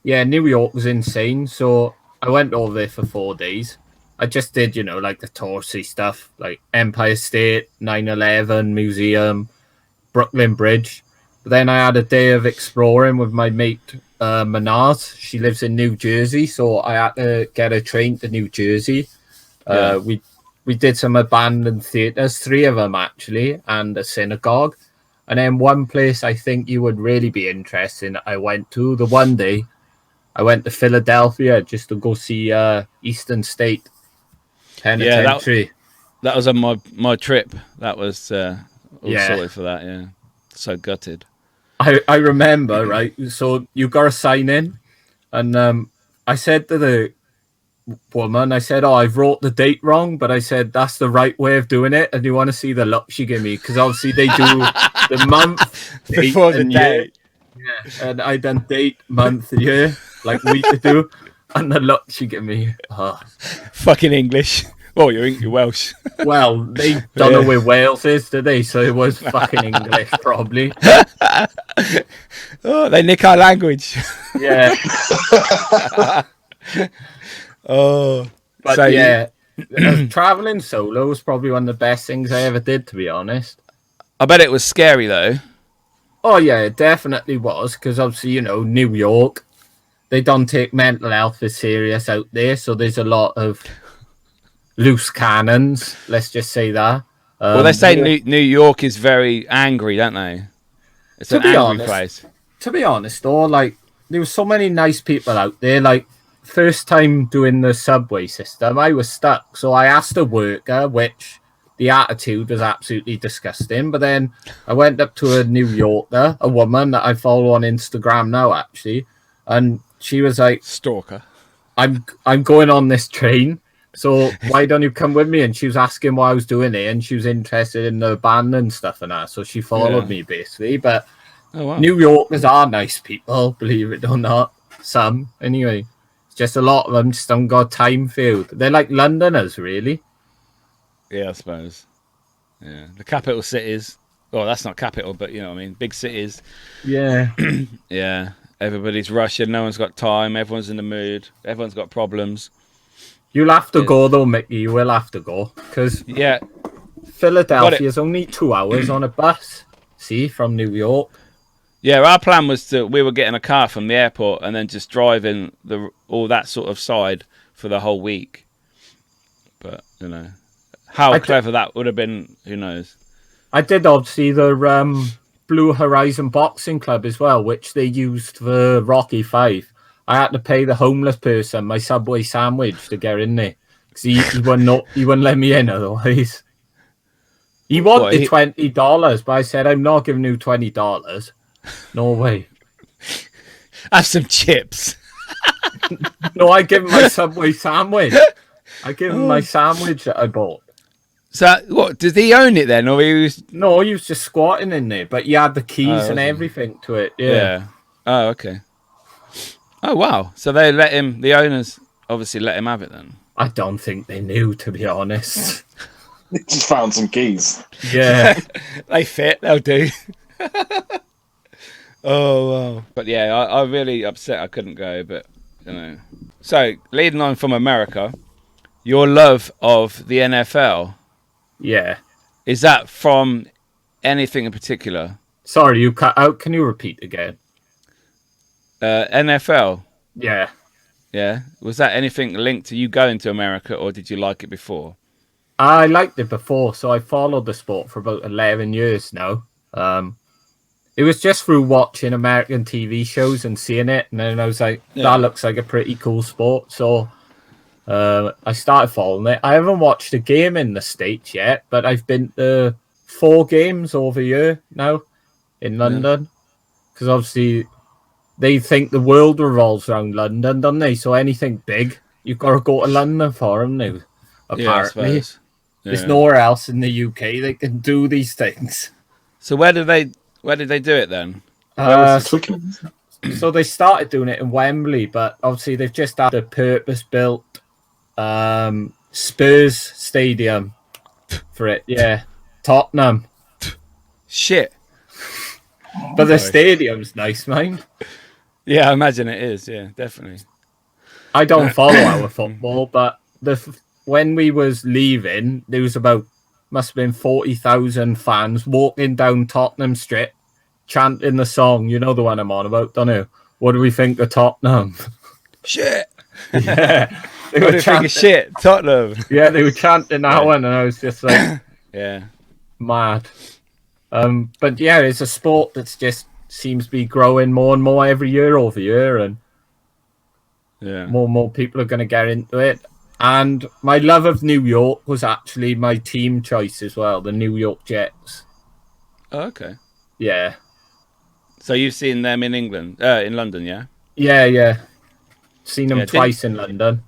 Yeah, New York was insane. So I went over there for 4 days. I just did, like the touristy stuff, like Empire State, 9/11 Museum, Brooklyn Bridge. But then I had a day of exploring with my mate, Manaz. She lives in New Jersey, so I had to get a train to New Jersey. We did some abandoned theatres, 3 of them actually, and a synagogue. And then one place I think you would really be interested in, I went to the one day. I went to Philadelphia just to go see Eastern State Penitentiary. Yeah, that was on my trip. That was all sorted for that, yeah. So gutted. I remember, right? So you got to sign in. And I said to the woman, I said, I've wrote the date wrong, but I said, that's the right way of doing it. And you want to see the look she gave me? Because obviously they do the month, before the date. Yeah. And I done date, month, year, like we could do. And the look she gave me. Oh. Fucking English. Oh, you're Welsh. Well, they don't know where Wales is, do they? So it was fucking English, probably. Oh, they nick our language. Yeah. Oh. But so yeah, traveling solo was probably one of the best things I ever did, to be honest. I bet it was scary, though. Oh, yeah, it definitely was. Because obviously, New York, they don't take mental health as serious out there. So there's a lot of loose cannons, let's just say that. Well, they say New York is very angry, don't they? It's an angry place. To be honest, though, like, there were so many nice people out there. Like, first time doing the subway system, I was stuck. So I asked a worker, which the attitude was absolutely disgusting. But then I went up to a New Yorker, a woman that I follow on Instagram now, actually. And she was like, stalker. I'm going on this train. So why don't you come with me? And she was asking what I was doing there, and she was interested in the band and stuff and that. So she followed me basically. But New Yorkers are nice people, believe it or not. Some, anyway. It's just a lot of them just don't got time filled. They're like Londoners, really. Yeah, I suppose. Yeah, the capital cities. Well, that's not capital, but you know what I mean. Big cities. Yeah. Yeah. Everybody's rushing. No one's got time. Everyone's in the mood. Everyone's got problems. You'll have to go, though, Mickey. You will have to go. Because Philadelphia is only 2 hours on a bus, from New York. Yeah, our plan was we were getting a car from the airport and then just driving all that sort of side for the whole week. But, how clever that would have been, who knows? I did obviously the Blue Horizon Boxing Club as well, which they used for Rocky 5. I had to pay the homeless person my Subway sandwich to get in there because he wouldn't let me in otherwise. He wanted $20, but I said I'm not giving you $20. No way. Have some chips. No, I give him my Subway sandwich. I give him my sandwich that I bought. So what? Did he own it then, or he was? No, he was just squatting in there, but he had the keys and everything to it. Yeah. Oh, okay. Oh, wow. So they let him. The owners obviously let him have it then. I don't think they knew, to be honest. They just found some keys. Yeah. They fit. They'll do. Oh, wow. But yeah, I really upset I couldn't go, but you know. So leading on from America, your love of the NFL. Yeah. Is that from anything in particular? Sorry, you cut out. Can you repeat again? NFL. Yeah. Yeah. Was that anything linked to you going to America, or did you like it before? I liked it before, so I followed the sport for about 11 years now. It was just through watching American TV shows and seeing it, and then I was like, that looks like a pretty cool sport. So I started following it. I haven't watched a game in the States yet, but I've been to 4 games over here now in London. Because obviously they think the world revolves around London, don't they? So anything big, you've got to go to London for them now, apparently. Yeah. There's nowhere else in the UK they can do these things. So where did they do it then? So they started doing it in Wembley, but obviously they've just had a purpose-built Spurs stadium for it. Yeah, Tottenham. Shit. But the stadium's nice, man. Yeah, I imagine it is. Yeah, definitely. I don't follow our football, but when we was leaving, there was must have been 40,000 fans walking down Tottenham Street, chanting the song. You know the one I'm on about, don't you? What do we think of Tottenham? Shit. Yeah. What do you think of shit? Tottenham. Yeah, they were chanting that one, and I was just like, yeah, mad. But yeah, it's a sport that just seems to be growing more and more every year over year, and more and more people are going to get into it. And my love of New York was actually my team choice as well, the New York Jets. Oh, okay. Yeah. So you've seen them in England, in London, yeah? Yeah. Seen them twice in London.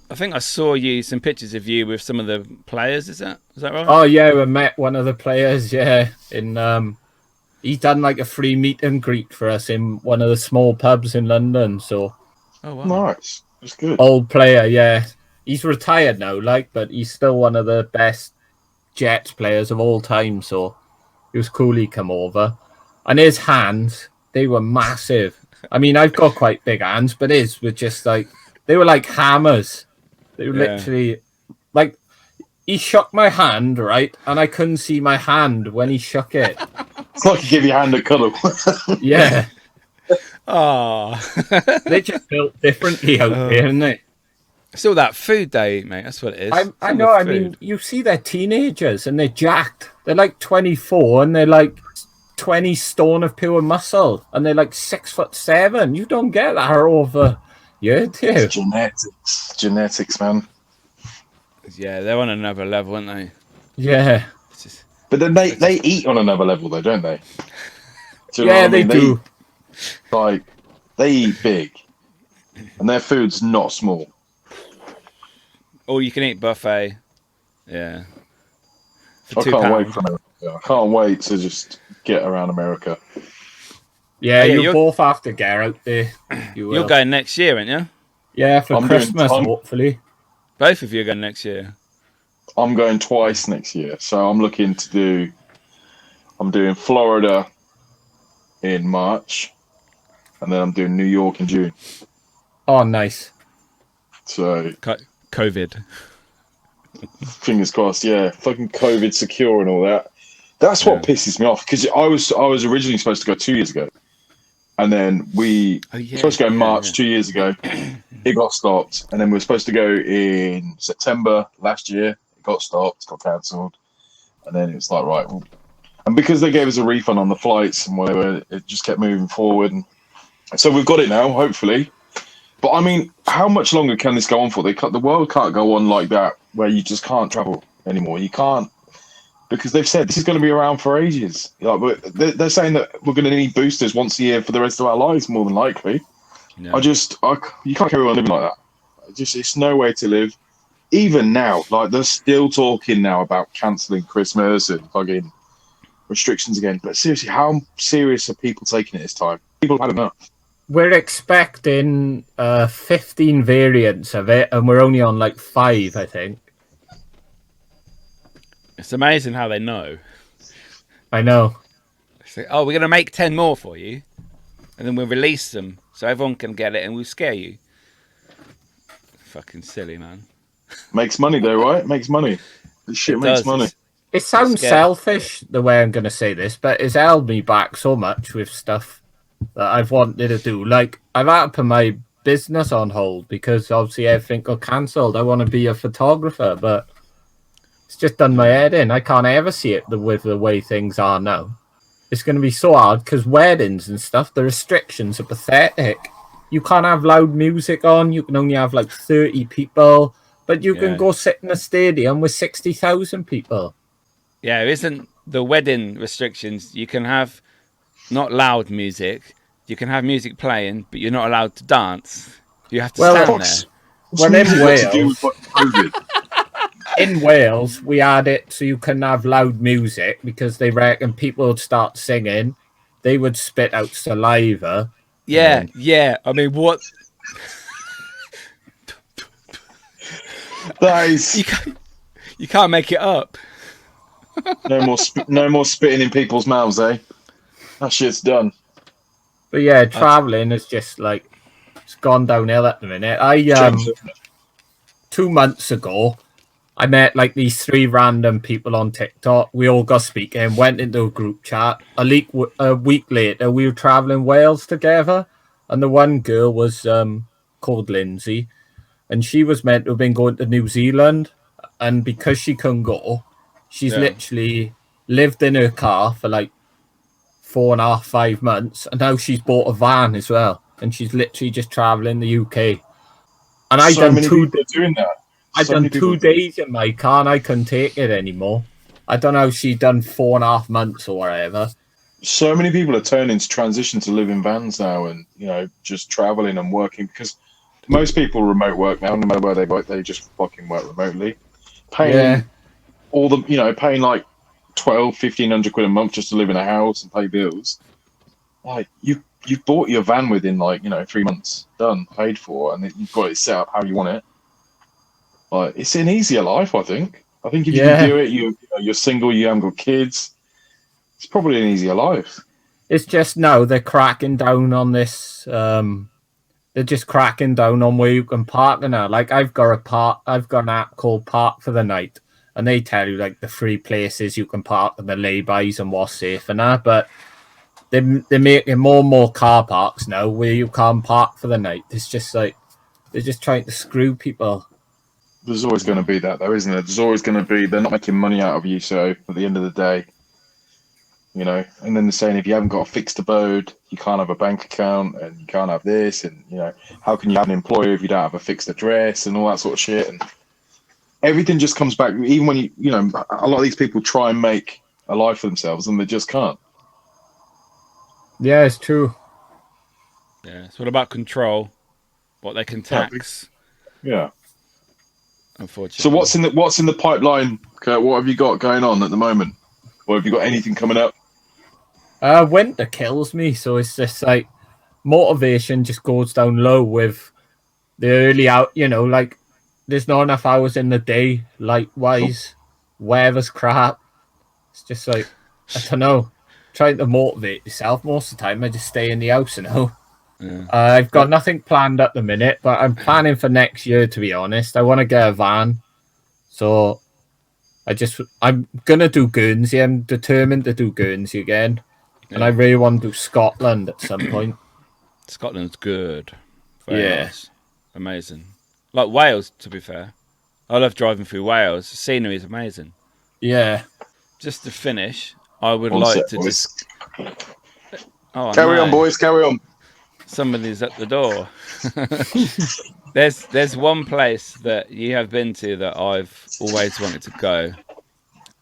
I think I saw some pictures of you with some of the players. Is that right? Oh yeah, we met one of the players. Yeah, he's done like a free meet and greet for us in one of the small pubs in London. So, oh wow, nice. That's good. Old player, yeah. He's retired now, but he's still one of the best Jets players of all time. So it was cool he come over, and his hands, they were massive. I mean, I've got quite big hands, but his were just they were like hammers. They were literally he shook my hand, right? And I couldn't see my hand when he shook it. It's like he gave your hand a cuddle. Yeah. Oh. They just built differently out there, didn't they? It's all that food they eat, mate. That's what it is. I know. I mean, you see they're teenagers and they're jacked. They're like 24 and they're like 20 stone of pure muscle. And they're like 6'7". You don't get that over... Yeah, too. It's genetics, man. Yeah, they're on another level, aren't they? Yeah. But then they eat on another level, though, don't they? They do. They eat big, and their food's not small. Or you can eat buffet. Yeah. I can't wait for America. I can't wait to just get around America. Yeah, you both have to get out there. You're going next year, aren't you? Yeah, for Christmas, hopefully. Both of you are going next year. I'm going twice next year, so I'm looking to do. I'm doing Florida in March, and then I'm doing New York in June. Oh, nice. So COVID. Fingers crossed. Yeah, fucking COVID secure and all that. That's what pisses me off, because I was originally supposed to go 2 years ago. And then we were supposed to go in March 2 years ago. It got stopped. And then we were supposed to go in September last year. It got stopped, got cancelled. And then it was like, right. Well, and because they gave us a refund on the flights and whatever, it just kept moving forward. And So we've got it now, hopefully. But I mean, how much longer can this go on for? The world can't go on like that, where you just can't travel anymore. You can't, because they've said this is going to be around for ages. Like, they're saying that we're going to need boosters once a year for the rest of our lives, more than likely. No. You can't carry on living like that. It's no way to live. Even now, like they're still talking now about cancelling Christmas and fucking restrictions again. But seriously, how serious are people taking it this time? People have had enough. We're expecting 15 variants of it, and we're only on like 5, I think. It's amazing how they know. I know. It's like, oh, we're going to make 10 more for you, and then we'll release them so everyone can get it, and we'll scare you. Fucking silly, man. Makes money though, right? Makes money. This shit makes money. It sounds selfish the way I'm going to say this, but it's held me back so much with stuff that I've wanted to do. Like, I've had to put my business on hold because obviously everything got cancelled. I want to be a photographer, but it's just done my head in. I can't ever see it with the way things are now. It's going to be so hard because weddings and stuff, the restrictions are pathetic. You can't have loud music on. You can only have like 30 people, but you can go sit in a stadium with 60,000 people. Yeah, isn't the wedding restrictions? You can have not loud music. You can have music playing, but you're not allowed to dance. You have to stand there. Well, in Wales, we had it so you can have loud music because they reckon people would start singing. They would spit out saliva. Yeah, yeah. I mean, what? You can't make it up. No more spitting in people's mouths, eh? That shit's done. But yeah, traveling is just like it's gone downhill at the minute. 2 months ago, I met like these 3 random people on TikTok. We all got speaking, went into a group chat. A week later, we were traveling Wales together, and the one girl was called Lindsay, and she was meant to have been going to New Zealand, and because she couldn't go, she's literally lived in her car for like 4.5, 5 months, and now she's bought a van as well, and she's literally just traveling the UK. And I done 2 days doing that. I done 2 days in my car, and I couldn't take it anymore. I don't know. She done 4.5 months or whatever. So many people are turning to transition to live in vans now, and just traveling and working because most people remote work now. No matter where they work, they just fucking work remotely. Paying paying like 1,200-1,500 quid a month just to live in a house and pay bills. Like you've bought your van within 3 months, done, paid for, and you've got it set up how you want it. Like it's an easier life, I think. I think if you can do it, you're single, you haven't got kids. It's probably an easier life. It's just now they're cracking down on this. They're just cracking down on where you can park now. Like I've got an app called Park for the Night, and they tell you like the free places you can park and the laybys and what's safe and that. But they're making more and more car parks now where you can't park for the night. It's just like they're just trying to screw people. There's always going to be that, though, isn't there? There's always going to be. They're not making money out of you, so at the end of the day, and then they're saying if you haven't got a fixed abode, you can't have a bank account, and you can't have this, and how can you have an employer if you don't have a fixed address and all that sort of shit, and everything just comes back. Even when a lot of these people try and make a life for themselves, and they just can't. Yeah, it's true. Yeah, it's all about control, what they can tax. Yeah. Unfortunately. So what's in the pipeline, Kurt? What have you got going on at the moment, or have you got anything coming up? Winter kills me, so it's just like motivation just goes down low with the early out. Like there's not enough hours in the day. Light-wise, weather's crap. It's just like I don't know. Trying to motivate yourself most of the time. I just stay in the house, Yeah. I've got nothing planned at the minute, but I'm planning for next year, to be honest. I want to get a van. So I'm going to do Guernsey. I'm determined to do Guernsey again. Yeah. And I really want to do Scotland at some point. Scotland's good. Very nice. Amazing. Like Wales, to be fair. I love driving through Wales. The scenery is amazing. Yeah. Just to finish, I would like to just... Carry on, boys. Carry on. somebody's at the door. There's one place that you have been to that I've always wanted to go,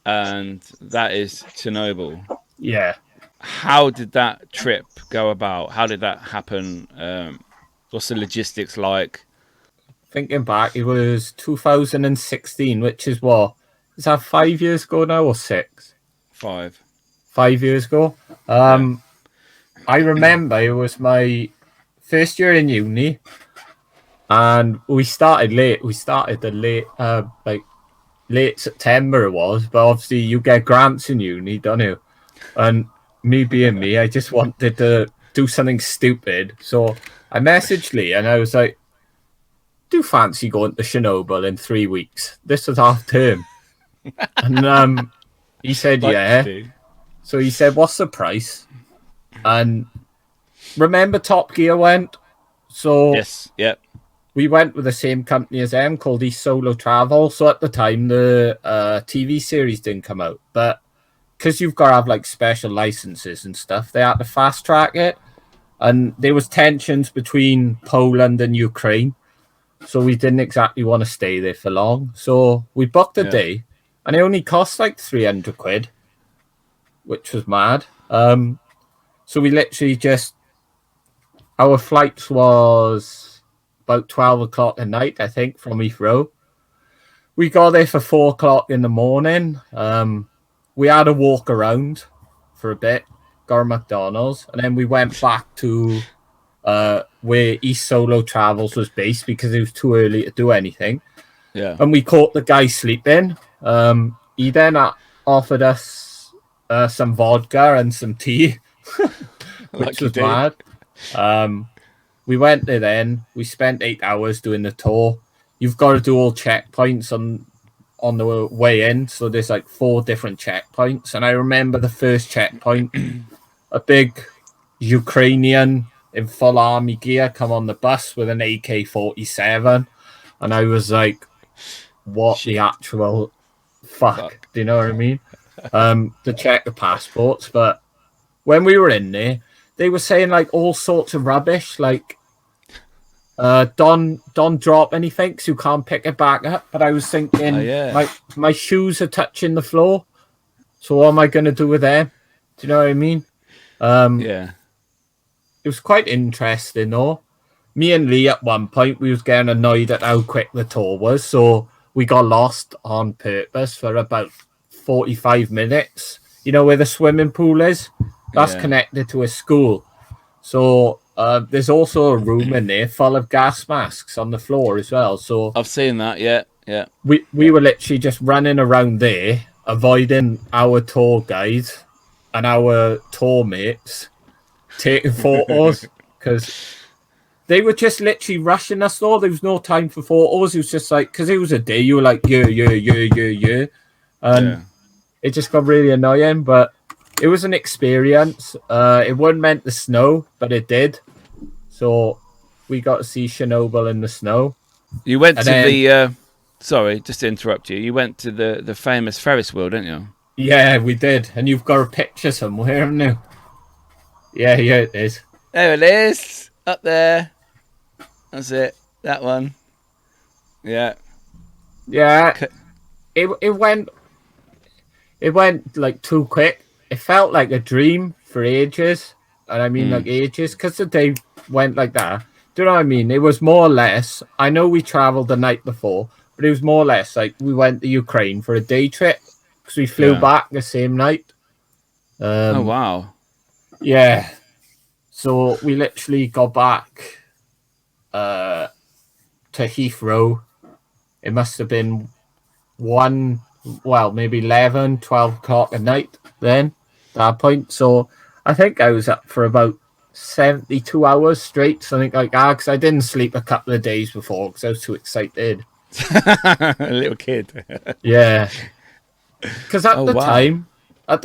and that is Chernobyl. Yeah. How did that trip go about? How did that happen? What's the logistics like? Thinking back, it was 2016, which is what? Is that 5 years ago now or 6? 5. 5 years ago. I remember it was my first year in uni, and we started late. We started the late September it was, but obviously you get grants in uni, don't you? And me being me, I just wanted to do something stupid. So I messaged Lee and I was like, do you fancy going to Chernobyl in 3 weeks? This was half term. And he said, yeah. So he said, what's the price? And remember Top Gear went? So yes, yep. We went with the same company as them called East Solo Travel. So at the time, the TV series didn't come out. But because you've got to have like special licenses and stuff, they had to fast track it. And there was tensions between Poland and Ukraine. So we didn't exactly want to stay there for long. So we booked a day. And it only cost like 300 quid, which was mad. So we literally just... Our flights was about 12 o'clock at night, I think, from Heathrow. We got there for 4 o'clock in the morning. We had a walk around for a bit, got a McDonald's, and then we went back to where East Solo Travels was based because it was too early to do anything. Yeah. And we caught the guy sleeping. He then offered us some vodka and some tea, which was mad. We went there then. We spent 8 hours doing the tour. You've got to do all checkpoints on the way in. So there's like 4 different checkpoints. And I remember the first checkpoint, a big Ukrainian in full army gear come on the bus with an AK-47. And I was like, what the actual fuck? Do you know what I mean? To check the passports. But when we were in there, they were saying like all sorts of rubbish, like don't drop anything because you can't pick it back up. But I was thinking, my shoes are touching the floor, so what am I going to do with them? Do you know what I mean? It was quite interesting though. Me and Lee at one point, we was getting annoyed at how quick the tour was, so we got lost on purpose for about 45 minutes. You know where the swimming pool is? That's connected to a school. So there's also a room in there full of gas masks on the floor as well. So I've seen that, yeah. We were literally just running around there, avoiding our tour guide and our tour mates, taking photos, because they were just literally rushing us though. There was no time for photos. It was just like, because it was a day, you were like, yeah. And it just got really annoying, but it was an experience. It wasn't meant to snow, but it did. So we got to see Chernobyl in the snow. You went to the... sorry, just to interrupt you. You went to the famous Ferris wheel, didn't you? Yeah, we did. And you've got a picture somewhere, haven't you? Yeah, it is. There it is. Up there. That's it. That one. Yeah. Yeah. It went like too quick. It felt like a dream for ages. And I mean like ages, because the day went like that. Do you know what I mean? It was more or less, I know we traveled the night before, but it was more or less like we went to Ukraine for a day trip because we flew back the same night. Oh, wow. Yeah. So we literally got back to Heathrow. It must have been maybe 11, 12 o'clock at night then, at that point. So I think I was up for about 72 hours straight, something like that, because I didn't sleep a couple of days before because I was too excited. A little kid. Yeah. Because at the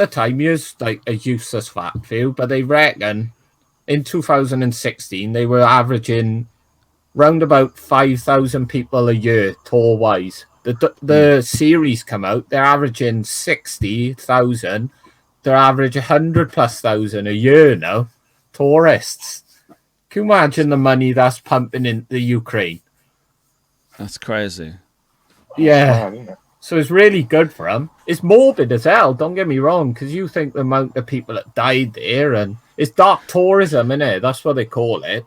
time, you was like a useless fact field, but they reckon in 2016 they were averaging round about 5,000 people a year tour-wise. The series come out, they're averaging 60,000. They're average 100,000+ a year now, tourists. Can you imagine the money that's pumping into Ukraine? That's crazy. Yeah. Wow, So it's really good for them. It's morbid as hell, don't get me wrong, because you think the amount of people that died there, and it's dark tourism, innit? That's what they call it.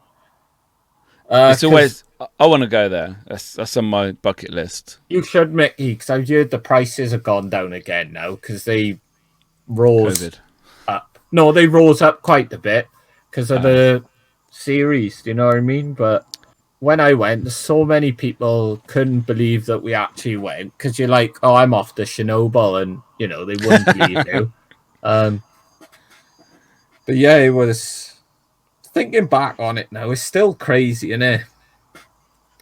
It's always... I want to go there. That's on my bucket list. You should, Mickey, because I've heard the prices have gone down again now, because they rose COVID. up. No, they rose up quite a bit because of the series, do you know what I mean? But when I went, so many people couldn't believe that we actually went, because you're like, oh, I'm off to Chernobyl, and you know they wouldn't believe you. But yeah, it was, thinking back on it now, it's still crazy, innit?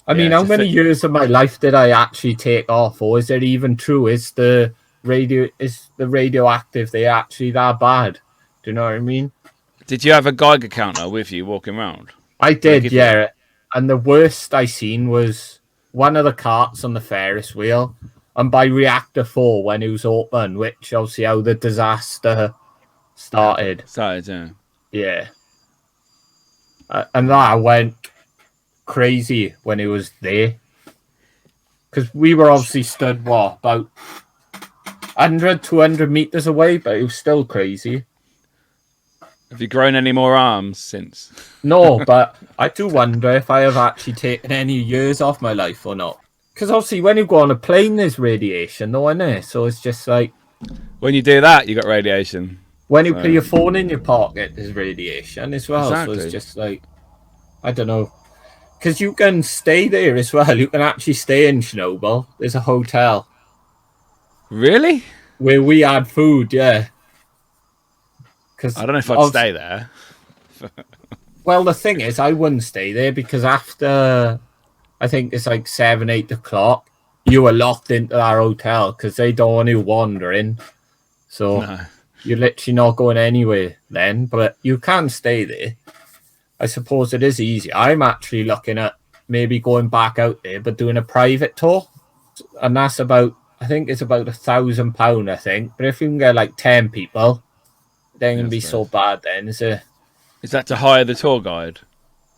I mean, how many years of my life did I actually take off, or is it even true? Is the radioactive, they actually that bad? Do you know what I mean? Did you have a Geiger counter with you walking around? I did, yeah. And the worst I seen was one of the carts on the Ferris wheel, and by reactor 4 when it was open, which obviously how the disaster started. Yeah. And that went crazy when it was there. Because we were obviously stood, about 100, 200 meters away, but it was still crazy. Have you grown any more arms since? No, but I do wonder if I have actually taken any years off my life or not. Because obviously when you go on a plane, there's radiation, though, isn't there? So it's just like... When you do that, you got radiation. When you put your phone in your pocket, there's radiation as well. Exactly. So it's just like... I don't know. Because you can stay there as well. You can actually stay in Chernobyl. There's a hotel. Really? Where we had food, yeah. I don't know if I'd stay there. Well, the thing is, I wouldn't stay there because after, I think it's like 7, 8 o'clock, you were locked into our hotel because they don't want you wandering. So you're literally not going anywhere then, but you can stay there. I suppose it is easy. I'm actually looking at maybe going back out there, but doing a private tour. And that's about, I think it's about £1,000, I think. But if you can get like 10 people, it ain't going to be so bad then, is it? Is that to hire the tour guide?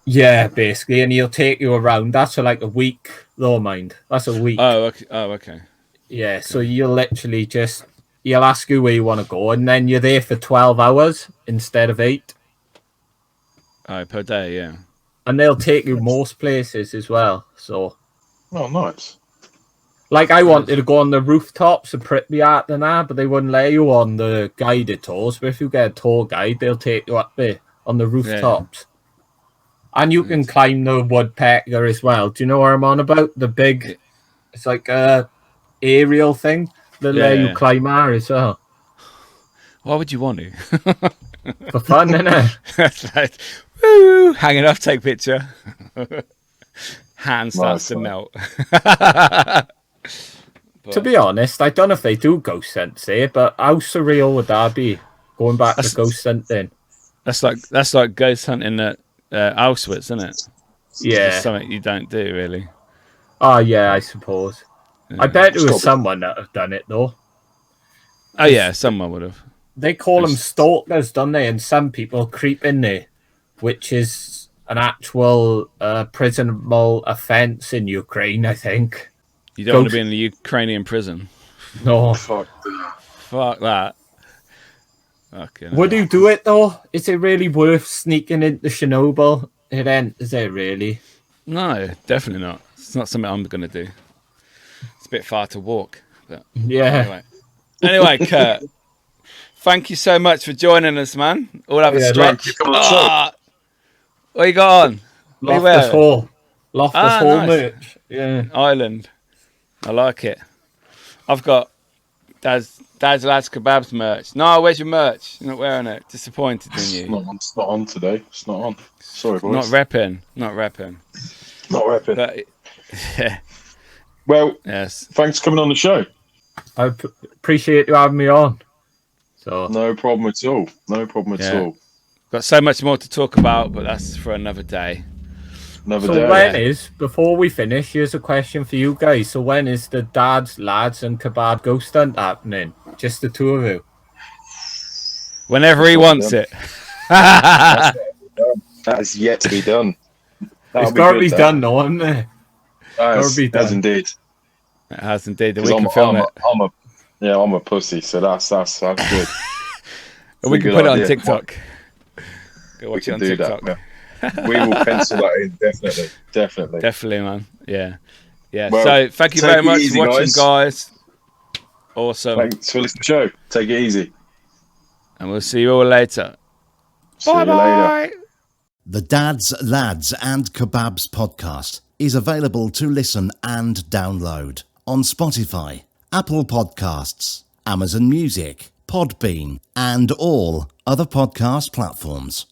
Yeah, basically. And he'll take you around. That's for like a week, though, mind. That's a week. Oh, okay. Yeah, so you'll literally just, he'll ask you where you want to go, and then you're there for 12 hours instead of 8. Oh, per day, yeah. And they'll take you most places as well, so. Oh, nice. Like, I wanted to go on the rooftops of Pripyat and that, but they wouldn't let you on the guided tours. But if you get a tour guide, they'll take you up there on the rooftops. Yeah. And you can climb the woodpecker as well. Do you know what I'm on about? The big, it's like a aerial thing. They'll let you climb there as well. Why would you want to? For fun, innit? Like, woo, hanging off, take picture. Hand starts to melt. To be honest, I don't know if they do ghost hunts there, but how surreal would that be? Going back to ghost hunting. That's like ghost hunting at Auschwitz, isn't it? Yeah. It's something you don't do, really. Oh, yeah, I suppose. Yeah. I bet there was someone that have done it, though. Oh, yeah, someone would have. They call them stalkers, don't they? And some people creep in there, which is an actual prisonable offence in Ukraine, I think. You don't want to be in the Ukrainian prison. No. Fuck that. Okay. Would you do it, though? Is it really worth sneaking into Chernobyl? Is it really? No, definitely not. It's not something I'm going to do. It's a bit far to walk. But yeah. Anyway, Kurt, thank you so much for joining us, man. We'll have a stretch. What you got on? Loftus Hall. Loftus Hall merch. Yeah. Ireland. I like it. I've got Dads Lads Kebabs merch. No, where's your merch? You're not wearing it. Disappointed in you. It's not on today. It's not on. Sorry, boys. Not repping. But, yeah. Well, yes. Thanks for coming on the show. I appreciate you having me on. So no problem at all. Got so much more to talk about, but that's for another day. Before we finish, here's a question for you guys. So when is the Dads, Lads and Kebab ghost hunt happening? Just the two of you? Whenever he wants it. That is yet to be done. It's got to be done, though, isn't it? Has indeed. It has indeed. We can film it. I'm a pussy, so that's good. We can put it on TikTok. Go watch it on TikTok. That, yeah. We will pencil that in, definitely, man. Yeah. Well, so thank you very much for watching, guys. Awesome. Thanks for listening to the show. Take it easy, and we'll see you all later. Bye bye. The Dads, Lads and Kebabs podcast is available to listen and download on Spotify, Apple Podcasts, Amazon Music, Podbean, and all other podcast platforms.